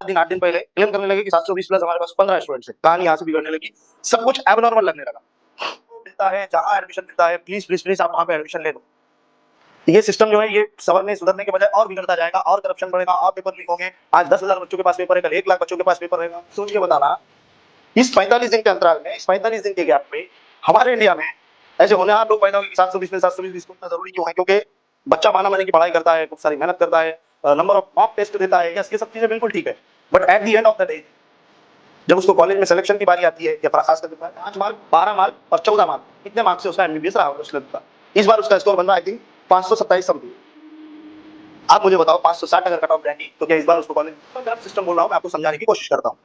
दिन 8 दिन पहले क्लेम करने लगे कि 720 प्लस हमारे पास 15 स्टूडेंट्स हैं। कहानी यहाँ से बिगड़ने लगी, सब कुछ एबनॉर्मल लगने लगा। मिलता है जहां एडमिशन मिलता है, प्लीज प्लीज प्लीज आप वहां पे एडमिशन ले लो। ये सिस्टम जो है ये सवरने सुधरने के बजाय और बिगड़ता जाएगा, और करप्शन बढ़ेगा, और पेपर लीक होंगे। आज 10,000 बच्चों के पास पेपर है, कल 1 लाख बच्चों के पास पेपर रहेगा। सोच के बताना, इस 45 दिन के अंतराल में, इस 45 दिन के गैप में हमारे इंडिया में ऐसे होनहार लोग पैदा हुए 720 में 720 इतना जरूरी क्यों है? क्योंकि बच्चा माना माने की पढ़ाई करता है, खूब सारी मेहनत करता है, नंबर ऑफ मॉक टेस्ट देता है, यस ये सब चीजें बिल्कुल ठीक है। But at the end of the day जब उसको कॉलेज में सिलेक्शन की बारी आती है, या खास करके 5 मार्क 12 मार्क और 14 मार्क, कितने मार्क्स से उसका एमबीबीएस रहा होगा उसने का। इस बार उसका स्कोर बन रहा है आई थिंक 527 समथिंग। आप मुझे बताओ 560 अगर कट ऑफ जाएंगी तो क्या इस बार उसको कॉलेज सिस्टम बोल रहा हूं, मैं आपको समझाने की कोशिश करता हूं।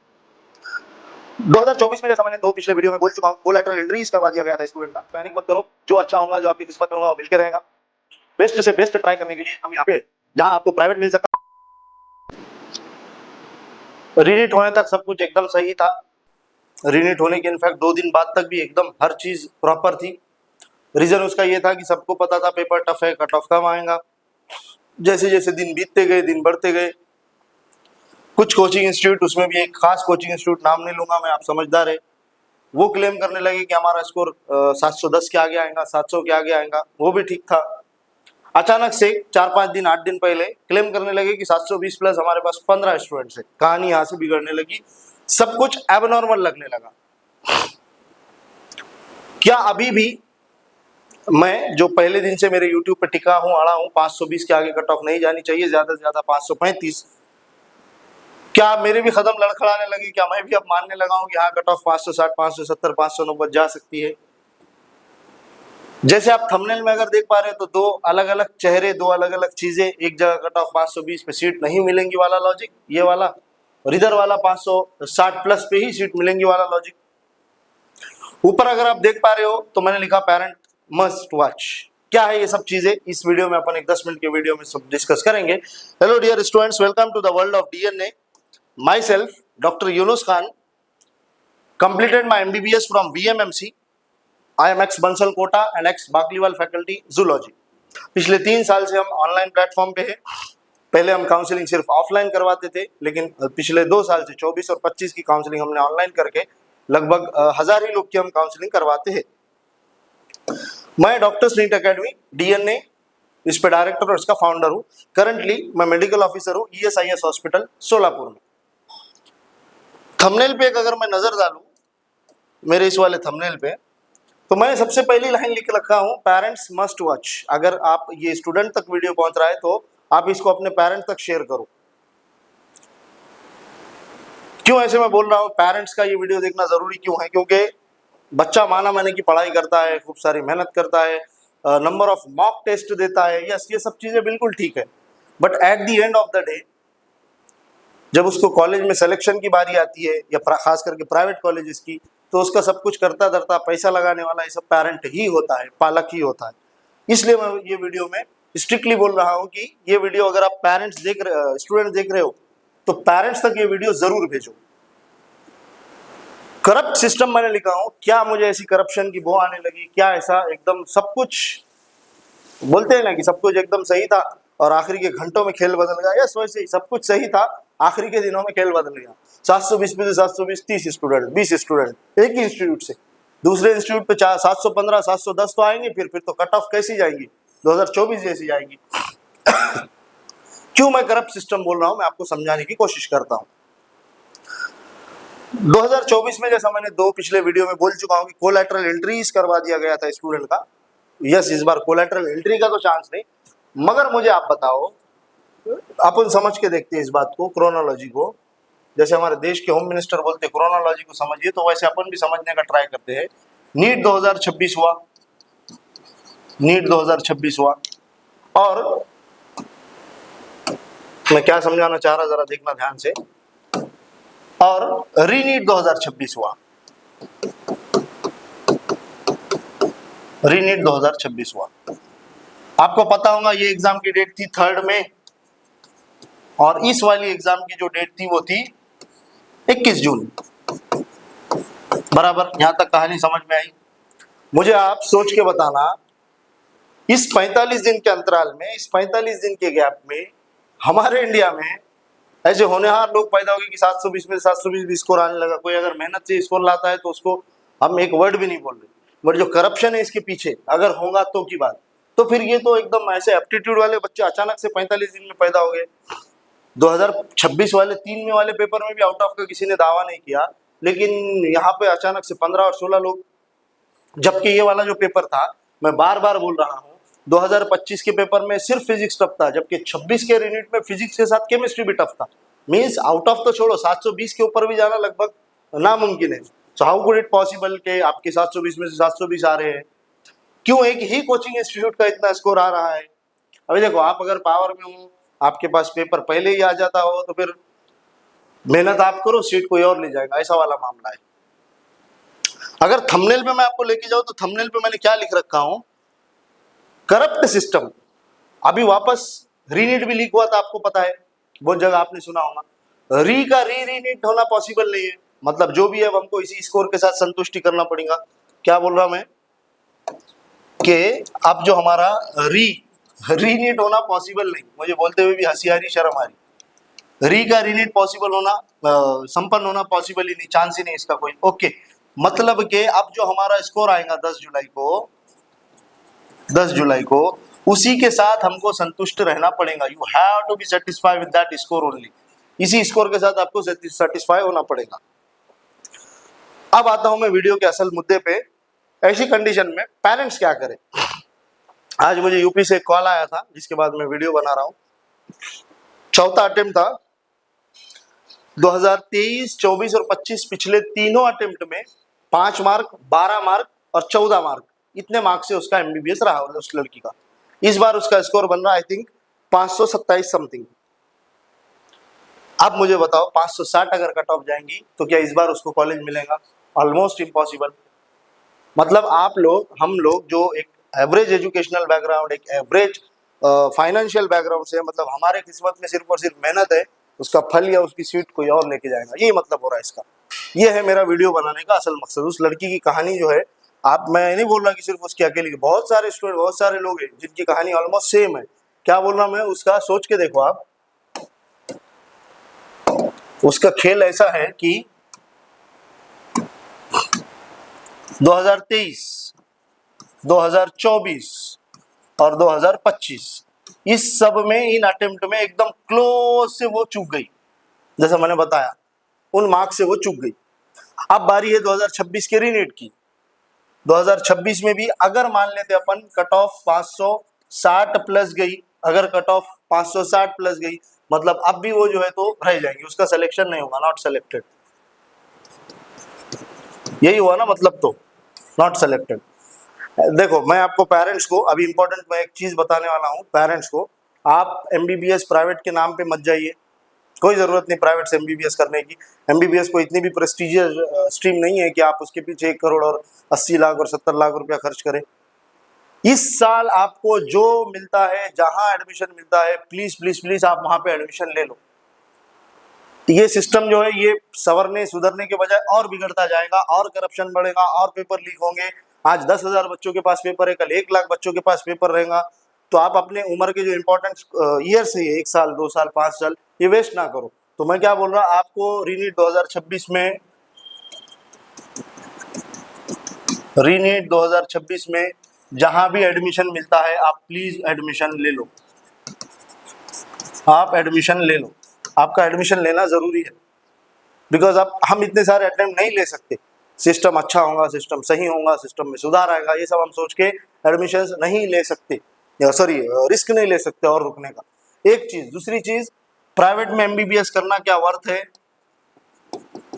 2024 में जैसा मैंने 2 पिछले वीडियो में बोल चुका हूं, कोलैटरल एंट्रीज करवा दिया गया था स्टूडेंट का। पैनिक मत करो, जो अच्छा होगा, जो आपकी किस्मत में होगा वो मिलकर रहेगा। बेस्ट से बेस्ट ट्राई करने के लिए हम यहाँ पे, जहां आपको प्राइवेट मिल सकता, रीनीट होने तक सब कुछ एकदम सही था। रीनीट होने के इनफैक्ट 2 दिन बाद तक भी एकदम हर चीज प्रॉपर थी। रीजन उसका ये था कि सबको पता था पेपर टफ है, कट ऑफ कम आएगा। जैसे जैसे दिन बीतते गए, दिन बढ़ते गए, कुछ कोचिंग इंस्टीट्यूट, उसमें भी एक खास कोचिंग इंस्टीट्यूट, नाम नहीं लूंगा मैं, आप समझदार है, वो क्लेम करने लगे कि हमारा स्कोर 710 के आगे आएगा, 700 के आगे आएगा। वो भी ठीक था। अचानक से 4-5 दिन 8 दिन पहले क्लेम करने लगे कि 720 प्लस हमारे पास 15 स्टूडेंट्स है। कहानी यहां से बिगड़ने लगी, सब कुछ एबनॉर्मल लगने लगा। क्या अभी भी मैं जो पहले दिन से मेरे YouTube पे टिका हूं, अड़ा हूं, 520 के आगे कट ऑफ नहीं जानी चाहिए, ज्यादा से ज्यादा 535, क्या मेरे भी कदम लड़खड़ाने लगे? क्या मैं भी अब मानने लगा हूं कि हाँ कट ऑफ 560, 570, 590 जा सकती है? जैसे आप थंबनेल में अगर देख पा रहे हो तो 2 अलग अलग चेहरे, 2 अलग अलग चीजें, एक जगह कट ऑफ 520 पे सीट नहीं मिलेंगी वाला लॉजिक ये वाला, और इधर वाला 560 प्लस पे ही सीट मिलेंगी वाला लॉजिक। ऊपर अगर आप देख पा रहे हो तो मैंने लिखा पेरेंट मस्ट वॉच। क्या है ये सब चीजें, इस वीडियो में अपन एक 10 मिनट के वीडियो में सब डिस्कस करेंगे। Hello dear students, welcome to the world of DNA. Myself doctor Yunus Khan, completed my MBBS from VMMC. I am ex Bansal Kota and ex Bakliwal faculty zoology. पिछले 3 साल से हम ऑनलाइन प्लेटफॉर्म पे हैं। पहले हम काउंसलिंग सिर्फ ऑफलाइन करवाते थे, लेकिन पिछले 2 साल से 24 और 25 की काउंसलिंग हमने ऑनलाइन करके लगभग 1000 ही लोग की हम काउंसलिंग करवाते हैं। मैं डॉक्टर्स नीट एकेडमी डीएनए इस पे डायरेक्टर और इसका फाउंडर हूँ। करंटली मैं मेडिकल ऑफिसर हूँ ESIS हॉस्पिटल सोलापुर में। थंबनेल पे अगर मैं नजर डालूं मेरे इस वाले थंबनेल पे, तो मैं सबसे पहली लाइन लिख रखा हूं पेरेंट्स मस्ट वॉच। अगर आप ये स्टूडेंट तक वीडियो पहुंच रहा है तो आप इसको अपने पेरेंट्स तक शेयर करो। क्यों ऐसे मैं बोल रहा हूं, पेरेंट्स का ये वीडियो देखना जरूरी क्यों है? क्योंकि बच्चा माना माने की पढ़ाई करता है, खूब सारी मेहनत करता है, नंबर ऑफ मॉक टेस्ट देता है, यस ये सब चीजें बिल्कुल ठीक है। But at the end of the day जब उसको कॉलेज में सिलेक्शन की बारी आती है, या खास करके प्राइवेट कॉलेजेस की, तो उसका सब कुछ करता धरता पैसा लगाने वाला ये सब पेरेंट ही होता है, पालक ही होता है। इसलिए मैं ये वीडियो में स्ट्रिक्टली बोल रहा हूं कि ये वीडियो अगर आप पेरेंट्स देख रहे, स्टूडेंट देख रहे हो, तो पेरेंट्स तक ये वीडियो जरूर भेजो। करप्ट सिस्टम मैंने लिखा हूं, क्या मुझे ऐसी करप्शन की बो आने लगी? क्या ऐसा एकदम सब कुछ बोलते हैं ना कि सब कुछ एकदम सही था और आखिरी के घंटों में खेल बदल गया, यस वैसे ही सब कुछ सही था, आखिरी के दिनों में खेल बदल गया। 720 में से 720 30 स्टूडेंट, 20 स्टूडेंट एक ही इंस्टीट्यूट से, दूसरे इंस्टीट्यूट पे 715 710 तो आएंगे, फिर तो कट ऑफ कैसी जाएगी? 2024 जैसी जाएगी। क्यों मैं करप्ट सिस्टम बोल रहा हूं, मैं आपको समझाने की कोशिश करता हूं। 2024 में जैसा मैंने 2 पिछले वीडियो में बोल चुका हूं कि कोलैटरल एंट्रीज करवा दिया गया था स्टूडेंट का। यस इस बार कोलैटरल एंट्री का तो चांस नहीं, मगर मुझे आप बताओ, अपन समझ के देखते हैं इस बात को, क्रोनोलॉजी को। जैसे हमारे देश के होम मिनिस्टर बोलते क्रोनोलॉजी को समझिए, तो वैसे अपन भी समझने का ट्राई करते हैं। नीट 2026 हुआ, नीट 2026 हुआ, और मैं क्या समझाना चाह रहा जरा देखना ध्यान से, और रीनीट 2026 हुआ, रीनीट 2026 हुआ। आपको पता होगा ये एग्जाम की डेट थी 3 मई, और इस वाली एग्जाम की जो डेट थी वो थी 21 जून। बराबर, यहां तक कहानी समझ में आई? मुझे आप सोच के बताना, इस 45 दिन के अंतराल में, इस 45 दिन के गैप में हमारे इंडिया में ऐसे होनहार लोग पैदा हो गए कि 720 में 720 भी स्कोर आने लगा। कोई अगर मेहनत से स्कोर लाता है तो उसको हम एक वर्ड भी नहीं बोल रहे, बट जो करप्शन है इसके पीछे अगर होगा तो की बात, तो फिर ये तो एकदम ऐसे एप्टीट्यूड वाले बच्चे अचानक से 45 दिन में पैदा हो गए। 2026 वाले 3 में वाले पेपर में भी आउट ऑफ का किसी ने दावा नहीं किया, लेकिन यहाँ पे अचानक से 15 और 16 लोग, जबकि ये वाला जो पेपर था, मैं बार बार बोल रहा हूँ, 2025 के पेपर में सिर्फ फिजिक्स टफ था, जबकि 26 के यूनिट में फिजिक्स के साथ केमिस्ट्री भी टफ था। मीन्स आउट ऑफ तो छोड़ो, 720 के ऊपर भी जाना लगभग नामुमकिन है। So how could it possible के आपके 720 में से 720 आ रहे हैं? क्यों एक ही कोचिंग इंस्टीट्यूट का इतना स्कोर आ रहा है? अभी देखो, आप अगर पावर में हो, आपके पास पेपर पहले ही आ जाता हो, तो फिर मेहनत आप करो, सीट कोई और ले जाएगा, ऐसा वाला मामला है। अगर थंबनेल पे मैं आपको लेके जाऊं तो थंबनेल पे मैंने क्या लिख रखा हूं, करप्ट सिस्टम। अभी वापस रीनीट भी लीक हुआ था, आपको पता है, बहुत जगह आपने सुना होगा। री का रीनीट होना पॉसिबल नहीं है, मतलब जो भी है हमको इसी स्कोर के साथ संतुष्टि करना पड़ेगा। क्या बोल रहा मैं कि अब जो हमारा रीनीट होना पॉसिबल नहीं, मुझे बोलते हुए भी हंसी आ रही, शर्म आ रही। री का रीनीट पॉसिबल होना, संपन्न होना पॉसिबल ही नहीं, चांस ही नहीं इसका कोई। ओके, मतलब कि अब जो हमारा स्कोर आएगा 10 जुलाई को उसी के साथ हमको संतुष्ट रहना पड़ेगा। You have to be satisfied with that score only. इसी स्कोर के साथ आपको सेटिस्फाई होना पड़ेगा। अब आता हूं मैं वीडियो के असल मुद्दे पे। ऐसी कंडीशन में पेरेंट्स क्या करें? आज मुझे यूपी से कॉल आया था, जिसके बाद मैं वीडियो बना रहा हूं। चौथा अटेम्प्ट था 2023, 24 और 25, पिछले तीनों अटेम्प्ट में 5 मार्क, 12 मार्क और 14 मार्क, इतने मार्क से उसका एमबीबीएस रहा उस लड़की का। इस बार उसका स्कोर बन रहा आई थिंक 527 समथिंग। अब मुझे बताओ, 560 अगर कट ऑफ जाएंगी तो क्या इस बार उसको कॉलेज मिलेगा? Almost impossible. मतलब आप लोग, हम लोग जो एक एवरेज एजुकेशनल बैकग्राउंड, एक एवरेज फाइनेंशियल बैकग्राउंड से, मतलब हमारे किस्मत में सिर्फ और सिर्फ मेहनत है, उसका फल या उसकी सीट कोई और लेके जाएगा, यही मतलब हो रहा है इसका। ये है मेरा वीडियो बनाने का असल मकसद। उस लड़की की कहानी जो है, आप, मैं नहीं बोल रहा कि सिर्फ उसकी अकेली की, बहुत सारे स्टूडेंट, बहुत सारे लोग हैं जिनकी कहानी ऑलमोस्ट सेम है। क्या बोल रहा मैं, उसका सोच के देखो आप। उसका खेल ऐसा है कि 2023, 2024 और 2025, इस सब में, इन अटेम्प्ट में एकदम क्लोज से वो चूक गई। जैसा मैंने बताया, उन मार्क से वो चूक गई। अब बारी है 2026 के रीनीट की। 2026 में भी अगर मान लेते अपन कट ऑफ 560 प्लस गई, अगर कट ऑफ 560 प्लस गई, मतलब अब भी वो जो है तो रह जाएंगे, उसका सिलेक्शन नहीं होगा, नॉट सेलेक्टेड। यही हुआ ना मतलब, तो नॉट सेलेक्टेड। देखो, मैं आपको पेरेंट्स को अभी इंपॉर्टेंट मैं एक चीज बताने वाला हूँ पेरेंट्स को। आप एमबीबीएस प्राइवेट के नाम पे मत जाइए, कोई जरूरत नहीं प्राइवेट से एमबीबीएस करने की। एमबीबीएस को इतनी भी प्रेस्टिजियस स्ट्रीम नहीं है कि आप उसके पीछे 1 करोड़ और 80 लाख और 70 लाख रुपया खर्च करें। इस साल आपको जो मिलता है, जहां एडमिशन मिलता है, प्लीज प्लीज प्लीज आप वहां पे एडमिशन ले लो। ये सिस्टम जो है, ये संवरने सुधरने के बजाय और बिगड़ता जाएगा, और करप्शन बढ़ेगा, और पेपर लीक होंगे। आज 10,000 बच्चों के पास पेपर है, कल 1 लाख बच्चों के पास पेपर रहेगा। तो आप अपने उम्र के जो इंपॉर्टेंट ईयर्स है, 1 साल, 2 साल, 5 साल, ये वेस्ट ना करो। तो मैं क्या बोल रहा, आपको रीनीट 2026 में, रीनीट 2026 में जहां भी एडमिशन मिलता है, आप प्लीज एडमिशन ले लो। आप एडमिशन ले लो, आपका एडमिशन लेना जरूरी है। बिकॉज आप, हम इतने सारे अटेम्प्ट नहीं ले सकते। सिस्टम अच्छा होगा, सिस्टम सही होगा, सिस्टम में सुधार आएगा, ये सब हम सोच के एडमिशन नहीं ले सकते, सॉरी रिस्क नहीं ले सकते और रुकने का। एक चीज, दूसरी चीज, प्राइवेट में एमबीबीएस करना क्या वर्थ है?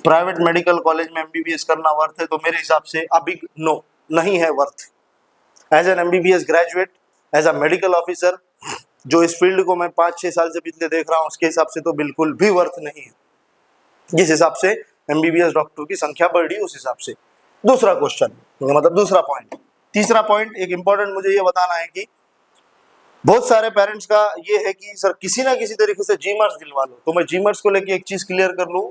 प्राइवेट मेडिकल कॉलेज में एमबीबीएस करना वर्थ है? तो मेरे हिसाब से अभी नो, नहीं है worth. As an MBBS graduate, as a medical officer, जो इस फील्ड को मैं 5-6 साल से पिछले देख रहा हूँ, उसके हिसाब से तो बिल्कुल भी वर्थ नहीं है। जिस हिसाब से एमबीबीएस डॉक्टर की संख्या बढ़ रही, उस हिसाब से। दूसरा क्वेश्चन, मतलब दूसरा पॉइंट। तीसरा पॉइंट एक इंपॉर्टेंट मुझे ये बताना है कि बहुत सारे पेरेंट्स का ये है कि सर किसी ना किसी तरीके से जीमर्स दिलवा लो। तो मैं जीमर्स को लेके एक चीज क्लियर कर लूं।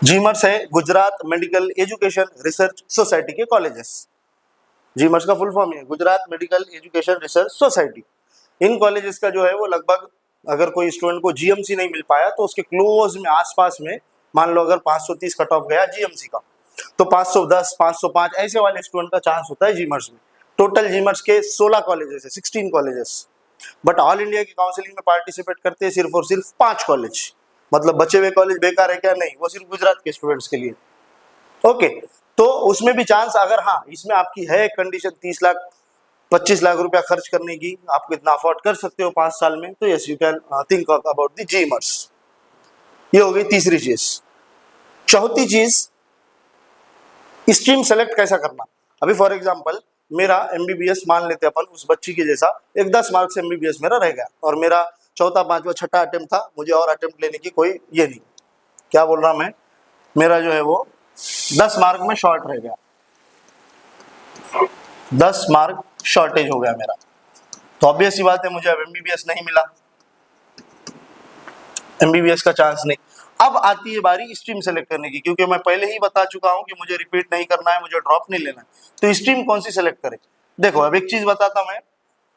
जीमर्स है Gujarat medical education research society के कॉलेजेस। जीमर्स का फुल फॉर्म है Gujarat medical education research society. इन कॉलेजेस का जो है वो लगभग अगर कोई स्टूडेंट को जीएमसी नहीं मिल पाया तो उसके क्लोज में आसपास में मान लो अगर 530 कट ऑफ गया जीएमसी का, तो 510 505 ऐसे वाले स्टूडेंट का चांस होता है जीमर्स में। टोटल जीमर्स के 16 कॉलेजेस है, 16 कॉलेजेस, बट ऑल इंडिया की काउंसलिंग में पार्टिसिपेट करते हैं सिर्फ और सिर्फ 5 कॉलेज। मतलब बचे हुए कॉलेज बेकार है क्या? नहीं, वो सिर्फ गुजरात के स्टूडेंट्स के लिए। ओके, तो उसमें भी चांस, अगर हाँ इसमें आपकी है कंडीशन 30 लाख 25 लाख रुपया खर्च करने की, आप इतना अफोर्ड कर सकते हो 5 साल में, तो yes you can think about the GMERS. ये हो गई तीसरी चीज। चौथी चीज, स्ट्रीम सेलेक्ट कैसा करना। अभी फॉर एग्जांपल मेरा एमबीबीएस मान लेते अपन उस बच्ची के जैसा, एक 10 मार्क्स से एमबीबीएस मेरा रह गया और मेरा चौथा पांचवा छठा अटेम्प्ट था, मुझे और अटेम्प्ट लेने की कोई ये नहीं, क्या बोल रहा मैं, मेरा जो है वो 10 मार्क में शॉर्ट रह गया, 10 मार्क शॉर्टेज हो गया मेरा, तो ऑब्वियस सी बात है मुझे अब एमबीबीएस नहीं मिला, एमबीबीएस का चांस नहीं। अब आती है बारी स्ट्रीम सेलेक्ट करने की, क्योंकि मैं पहले ही बता चुका हूं कि मुझे रिपीट नहीं करना है, मुझे ड्रॉप नहीं लेना है, तो स्ट्रीम कौन सी सेलेक्ट करें। देखो अब एक चीज बताता मैं,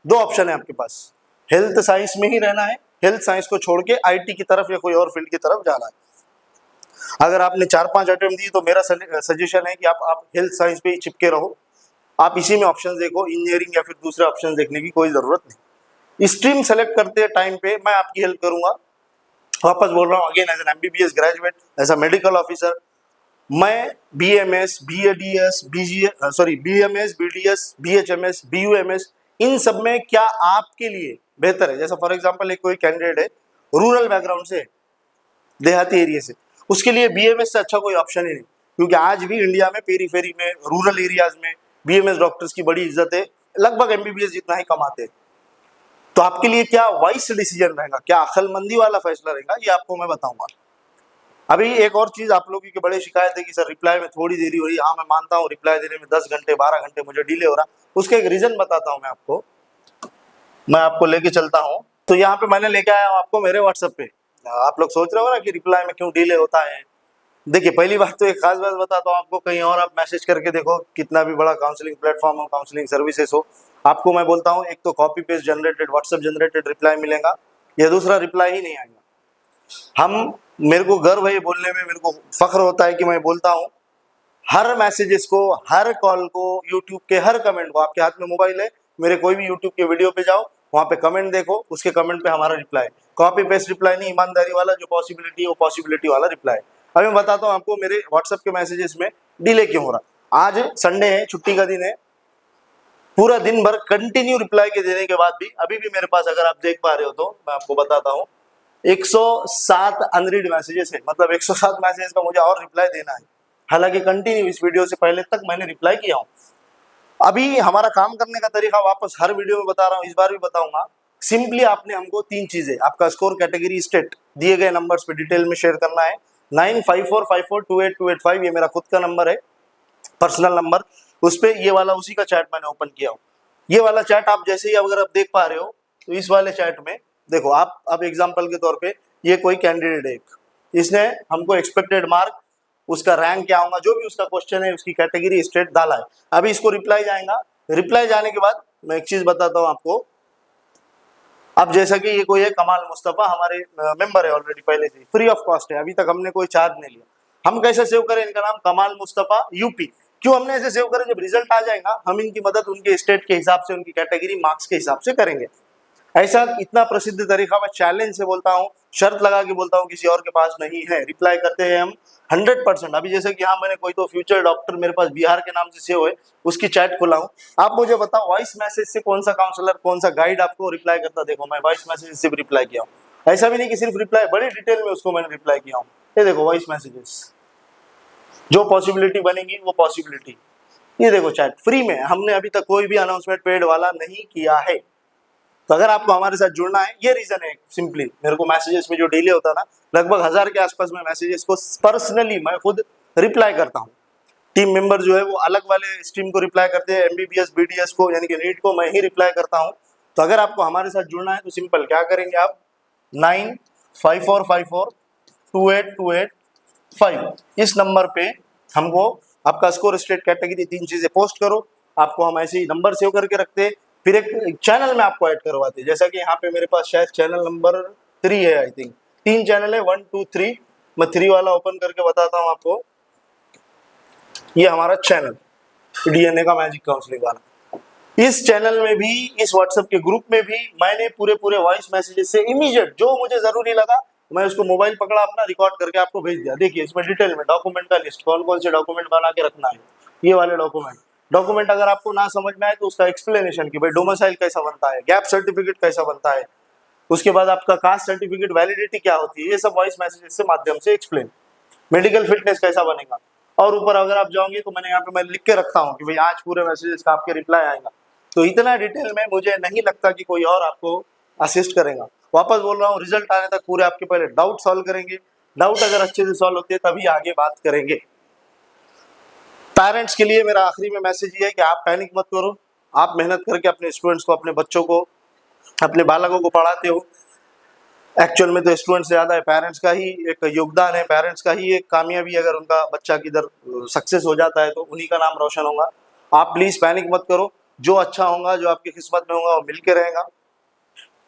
2 ऑप्शन है आपके पास, हेल्थ साइंस में ही रहना है, हेल्थ साइंस को छोड़ के आईटी की तरफ या कोई और फील्ड की तरफ जाना है। अगर आपने 4-5 अटेम्प्ट दी तो मेरा सजेशन है कि आप हेल्थ साइंस पे ही चिपके रहो, आप इसी में ऑप्शन देखो, इंजीनियरिंग या फिर दूसरे ऑप्शन देखने की कोई जरूरत नहीं। स्ट्रीम सेलेक्ट करते टाइम पे मैं आपकी हेल्प करूंगा। वापस बोल रहा हूँ, again as an MBBS graduate, as a medical officer, मैं BMS, BADS, BMS, BDS, BHMS, BUMS, इन सब में क्या आपके लिए बेहतर है। जैसा फॉर एग्जांपल एक कोई कैंडिडेट है रूरल बैकग्राउंड से, देहाती एरिया से, उसके लिए बीएमएस से अच्छा कोई ऑप्शन ही नहीं, क्योंकि आज भी इंडिया में पेरीफेरी में रूरल एरियाज में बीएमएस डॉक्टर्स की बड़ी इज्जत है, लगभग एमबीबीएस जितना ही कमाते हैं। तो आपके लिए क्या वाइस डिसीजन रहेगा, क्या अक्लमंदी वाला फैसला रहेगा, ये आपको मैं बताऊंगा। अभी एक और चीज आप लोगों की बड़ी शिकायत है कि सर रिप्लाई में थोड़ी देरी हो रही है। हाँ मैं मानता हूँ रिप्लाई देने में 10 घंटे 12 घंटे मुझे डिले हो रहा, उसका एक रीजन बताता हूँ मैं आपको लेके चलता हूँ। तो यहाँ पे मैंने लेके आया हूँ आपको मेरे व्हाट्सएप पे। आप लोग सोच रहे हो ना कि रिप्लाई में क्यों डिले होता है। देखिए पहली बात तो एक खास बात बताता हूँ आपको, कहीं और आप मैसेज करके देखो, कितना भी बड़ा काउंसलिंग प्लेटफॉर्म हो, काउंसलिंग सर्विसेज हो, आपको मैं बोलता हूँ एक तो copy paste generated WhatsApp generated reply मिलेगा, या दूसरा रिप्लाई ही नहीं आएगा। मेरे को गर्व है बोलने में, मेरे को फख्र होता है कि मैं बोलता हूँ हर मैसेजेस को, हर कॉल को, यूट्यूब के हर कमेंट को, आपके हाथ में मोबाइल है, मेरे कोई भी यूट्यूब के वीडियो पे जाओ, वहाँ पे कमेंट देखो, उसके कमेंट पे हमारा रिप्लाई, कॉपी पेस्ट रिप्लाई नहीं, ईमानदारी वाला जो पॉसिबिलिटी है वो पॉसिबिलिटी वाला रिप्लाई। अभी मैं बताता हूँ आपको मेरे व्हाट्सएप के मैसेजेस में डिले क्यों हो रहा। आज संडे है, छुट्टी का दिन है, पूरा दिन भर कंटिन्यू रिप्लाई के देने के बाद भी अभी भी मेरे पास, अगर आप देख पा रहे हो तो मैं आपको बताता हूँ, 107 अनरीड मैसेजेस है। मतलब 107 मैसेजेस का मुझे और रिप्लाई देना है, हालांकि कंटिन्यू इस वीडियो से पहले तक मैंने रिप्लाई किया हूँ। अभी हमारा काम करने का तरीका वापस हर वीडियो में बता रहा हूँ, इस बार भी बताऊंगा। सिंपली आपने हमको 3 चीजें, आपका स्कोर, कैटेगरी, स्टेट, दिए गए नंबर्स पे डिटेल में शेयर करना है। 9545428285 ये मेरा खुद का नंबर है, पर्सनल नंबर, उस पे ये वाला उसी का चैट मैंने ओपन किया हूँ। ये वाला चैट आप जैसे ही अगर आप देख पा रहे हो तो इस वाले चैट में देखो आप, अब एग्जांपल के तौर पे ये कोई कैंडिडेट है, इसने हमको एक्सपेक्टेड मार्क, उसका रैंक क्या होगा, जो भी उसका क्वेश्चन है, उसकी कैटेगरी, स्टेट डाला है। अभी इसको रिप्लाई जाएगा, रिप्लाई जाने के बाद मैं एक चीज बताता हूँ आपको। अब जैसा कि ये कोई है कमाल मुस्तफा, हमारे मेंबर है ऑलरेडी, पहले से फ्री ऑफ कॉस्ट है, अभी तक हमने कोई चार्ज नहीं लिया। हम कैसे सेव करें इनका नाम, कमाल मुस्तफा यूपी। क्यों हमने ऐसे सेव करें, जब रिजल्ट आ जाएगा हम इनकी मदद उनके स्टेट के हिसाब से, उनकी कैटेगरी, मार्क्स के हिसाब से करेंगे। ऐसा इतना प्रसिद्ध तरीका मैं चैलेंज से बोलता हूँ, शर्त लगा के बोलता हूँ, किसी और के पास नहीं है। रिप्लाई करते हैं हम 100%। अभी जैसे कि हाँ मैंने कोई तो फ्यूचर डॉक्टर मेरे पास बिहार के नाम से सेव है, उसकी चैट खुला हूँ। आप मुझे बताओ वॉइस मैसेज से कौन सा काउंसलर, कौन सा गाइड आपको रिप्लाई करता, देखो मैं वॉइस मैसेज से भी रिप्लाई किया हूँ। ऐसा भी नहीं कि सिर्फ रिप्लाई, बड़ी डिटेल में उसको मैंने रिप्लाई किया हूँ। ये देखो वॉइस मैसेजेस, जो पॉसिबिलिटी बनेगी वो पॉसिबिलिटी। ये देखो चैट फ्री में, हमने अभी तक कोई भी अनाउंसमेंट पेड वाला नहीं किया है। तो अगर आपको हमारे साथ जुड़ना है, ये रीजन है सिंपली, मेरे को मैसेजेस में जो डिले होता ना, लगभग 1000 के आसपास में मैसेजेस को पर्सनली मैं खुद रिप्लाई करता हूँ। टीम मेंबर जो है वो अलग वाले स्ट्रीम को रिप्लाई करते हैं, एमबीबीएस बीडीएस को यानी कि नीट को मैं ही रिप्लाई करता हूँ। तो अगर आपको हमारे साथ जुड़ना है तो सिंपल क्या करेंगे आप, 9545428285 इस नंबर पे हमको आपका स्कोर, स्टेट, कैटेगरी, 3 चीजें पोस्ट करो। आपको हम ऐसे ही नंबर सेव करके रखते हैं, फिर एक चैनल में आपको ऐड करवाते हैं, जैसा कि यहाँ पे मेरे पास शायद चैनल नंबर 3 है, आई थिंक 3 चैनल है, 1 2 3। मैं 3 वाला ओपन करके बताता हूँ आपको। ये हमारा चैनल डीएनए का मैजिक काउंसलिंग वाला। इस चैनल में भी, इस व्हाट्सएप के ग्रुप में भी मैंने पूरे वॉइस मैसेजेस से इमीडिएट जो मुझे जरूरी लगा मैं उसको मोबाइल पकड़ा अपना, रिकॉर्ड करके आपको भेज दिया। देखिए इसमें डिटेल में डॉक्यूमेंट का लिस्ट, कौन कौन से डॉक्यूमेंट बना के रखना है, ये वाले डॉक्यूमेंट अगर आपको ना समझ में आए तो उसका एक्सप्लेनेशन कि भाई डोमिसाइल कैसा बनता है, गैप सर्टिफिकेट कैसा बनता है, उसके बाद आपका कास्ट सर्टिफिकेट वैलिडिटी क्या होती है, ये सब वॉइस मैसेजेस से माध्यम से एक्सप्लेन। मेडिकल फिटनेस कैसा बनेगा, और ऊपर अगर आप जाओगे तो मैंने यहाँ पे मैं लिख के रखता हूँ कि भाई आज पूरे मैसेजेस का आपके रिप्लाई आएगा। तो इतना डिटेल में मुझे नहीं लगता कि कोई और आपको असिस्ट करेगा। वापस बोल रहा हूँ, रिजल्ट आने तक पूरे आपके पहले डाउट सॉल्व करेंगे, डाउट अगर अच्छे से सॉल्व होते हैं तभी आगे बात करेंगे। पेरेंट्स के लिए मेरा आखिरी में मैसेज ये है कि आप पैनिक मत करो, आप मेहनत करके अपने स्टूडेंट्स को, अपने बच्चों को, अपने बालकों को पढ़ाते हो। एक्चुअल में तो स्टूडेंट से ज्यादा है पेरेंट्स का ही एक योगदान है, पेरेंट्स का ही एक कामयाबी, अगर उनका बच्चा किधर सक्सेस हो जाता है तो उन्हीं का नाम रोशन होगा। आप प्लीज पैनिक मत करो, जो अच्छा होगा, जो आपकी किस्मत में होगा वो मिलके रहेगा।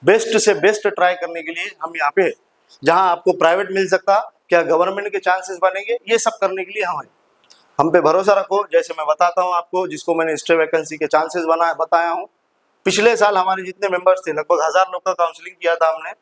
बेस्ट से बेस्ट ट्राई करने के लिए हम यहाँ पे, जहाँ आपको प्राइवेट मिल सकता, क्या गवर्नमेंट के चांसेस बनेंगे, ये सब करने के लिए हम पे भरोसा रखो। जैसे मैं बताता हूँ आपको, जिसको मैंने स्टे वैकेंसी के चांसेस बताया हूँ, पिछले साल हमारे जितने मेंबर्स थे, लगभग 1000 लोग का काउंसलिंग किया था हमने,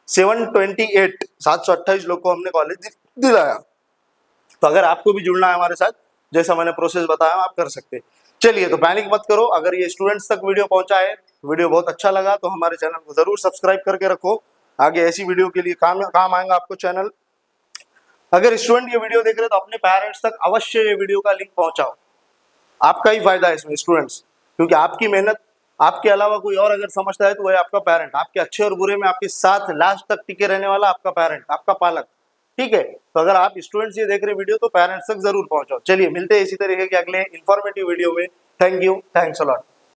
728 लोग को हमने कॉलेज दिलाया। तो अगर आपको भी जुड़ना है हमारे साथ, जैसा मैंने प्रोसेस बताया आप कर सकते हैं। चलिए, तो पैनिक मत करो। अगर ये स्टूडेंट्स तक वीडियो पहुंचा है, वीडियो बहुत अच्छा लगा, तो हमारे चैनल को जरूर सब्सक्राइब करके रखो, आगे ऐसी वीडियो के लिए काम आएगा आपको चैनल। अगर स्टूडेंट ये वीडियो देख रहे हैं तो अपने पेरेंट्स तक अवश्य ये वीडियो का लिंक पहुंचाओ, आपका ही फायदा है इसमें स्टूडेंट्स, क्योंकि आपकी मेहनत, आपके अलावा कोई और अगर समझता है तो वह आपका पेरेंट, आपके अच्छे और बुरे में आपके साथ लास्ट तक टिके रहने वाला आपका पेरेंट, आपका पालक। ठीक है, तो अगर आप स्टूडेंट्स ये देख रहे वीडियो तो पेरेंट्स तक जरूर पहुंचाओ। चलिए, मिलते हैं इसी तरीके के अगले इंफॉर्मेटिव वीडियो में। Thank you, thanks a lot.